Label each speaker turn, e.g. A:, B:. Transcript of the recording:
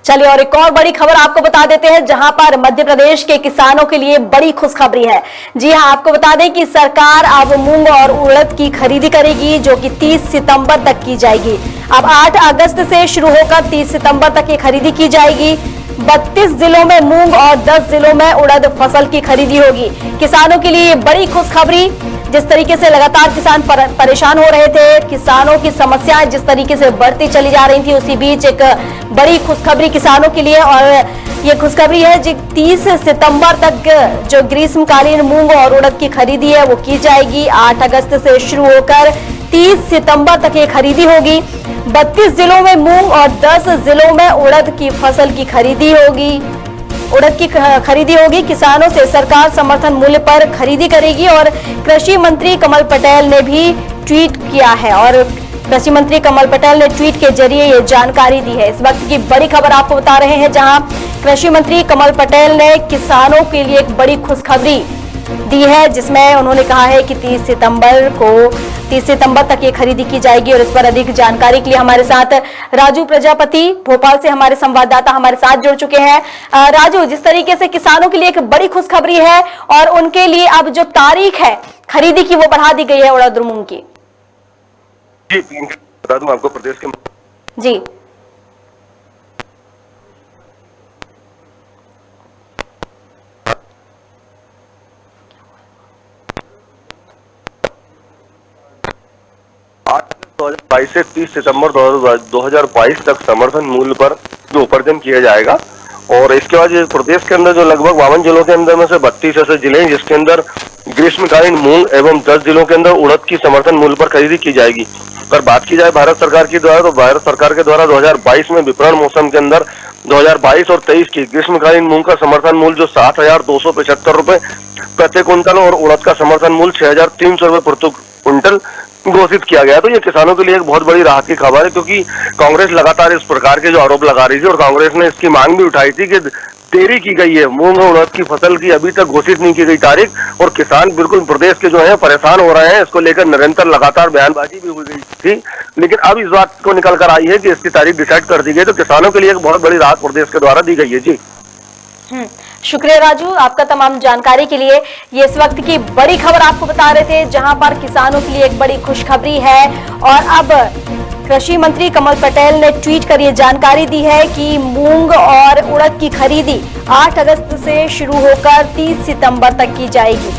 A: चलिए और एक और बड़ी खबर आपको बता देते हैं, जहां पर मध्य प्रदेश के किसानों के लिए बड़ी खुशखबरी है। जी हां, आपको बता दें कि सरकार अब मूंग और उड़द की खरीदी करेगी, जो कि 30 सितंबर तक की जाएगी। अब 8 अगस्त से शुरू होकर 30 सितंबर तक ये खरीदी की जाएगी। 32 जिलों में मूंग और 10 जिलों में उड़द फसल की खरीदी होगी। किसानों के लिए बड़ी खुशखबरी। जिस तरीके से लगातार किसान परेशान हो रहे थे, किसानों की समस्याएं जिस तरीके से बढ़ती चली जा रही थी, उसी बीच एक बड़ी खुशखबरी किसानों के लिए। और ये खुशखबरी है जी, 30 सितंबर तक जो ग्रीष्मकालीन मूंग और उड़द की खरीदी है वो की जाएगी। 8 अगस्त से शुरू होकर 30 सितंबर तक ये खरीदी होगी। 32 जिलों में मूंग और 10 जिलों में उड़द की फसल की खरीदी होगी। उड़द की खरीदी होगी। किसानों से सरकार समर्थन मूल्य पर खरीदी करेगी। और कृषि मंत्री कमल पटेल ने भी ट्वीट किया है, और कृषि मंत्री कमल पटेल ने ट्वीट के जरिए ये जानकारी दी है। इस वक्त की बड़ी खबर आपको बता रहे हैं, जहां कृषि मंत्री कमल पटेल ने किसानों के लिए एक बड़ी खुशखबरी दी है, जिसमें उन्होंने कहा है कि 30 सितंबर तक ये खरीदी की जाएगी। और इस पर अधिक जानकारी के लिए हमारे साथ राजू प्रजापति भोपाल से हमारे संवाददाता हमारे साथ जुड़ चुके हैं। राजू, जिस तरीके से किसानों के लिए एक बड़ी खुशखबरी है और उनके लिए अब जो तारीख है खरीदी की वो बढ़ा दी गई है उड़द और मूंग की।
B: जी बता दूं आपको, प्रदेश के
A: जी
B: आज 2022 से 30 सितंबर 2022 तक समर्थन मूल्य पर जो उपार्जन किया जाएगा। और इसके बाद ये प्रदेश के अंदर जो लगभग 52 जिलों के अंदर में से 32 ऐसे जिले हैं जिसके अंदर ग्रीष्मकालीन मूंग एवं 10 जिलों के अंदर उड़द की समर्थन मूल्य पर खरीदी की जाएगी। अगर बात की जाए भारत सरकार की द्वारा, तो भारत सरकार के द्वारा 2022 में विपणन मौसम के अंदर 2022 और 23 की ग्रीष्मकालीन मूंग का समर्थन मूल्य जो 7,275 रुपए प्रति क्विंटल और उड़द का समर्थन मूल्य 6,300 रुपए प्रति क्विंटल घोषित किया गया। तो ये किसानों के लिए एक बहुत बड़ी राहत की खबर है, क्योंकि कांग्रेस लगातार इस प्रकार के जो आरोप लगा रही थी और कांग्रेस ने इसकी मांग भी उठाई थी कि देरी की गई है मूंग और उड़द की फसल की अभी तक घोषित नहीं की गई तारीख, और किसान बिल्कुल प्रदेश के जो है परेशान हो रहे हैं। इसको लेकर निरंतर लगातार बयानबाजी भी हो गई थी, लेकिन अब इस बात को निकल कर आई है कि इसकी तारीख डिसाइड कर दी गई। तो किसानों के लिए एक बहुत बड़ी राहत प्रदेश के द्वारा दी गई है। जी
A: शुक्रिया राजू, आपका तमाम जानकारी के लिए। ये इस वक्त की बड़ी खबर आपको बता रहे थे, जहां पर किसानों के लिए एक बड़ी खुशखबरी है। और अब कृषि मंत्री कमल पटेल ने ट्वीट कर ये जानकारी दी है कि मूंग और उड़द की खरीदी 8 अगस्त से शुरू होकर 30 सितंबर तक की जाएगी।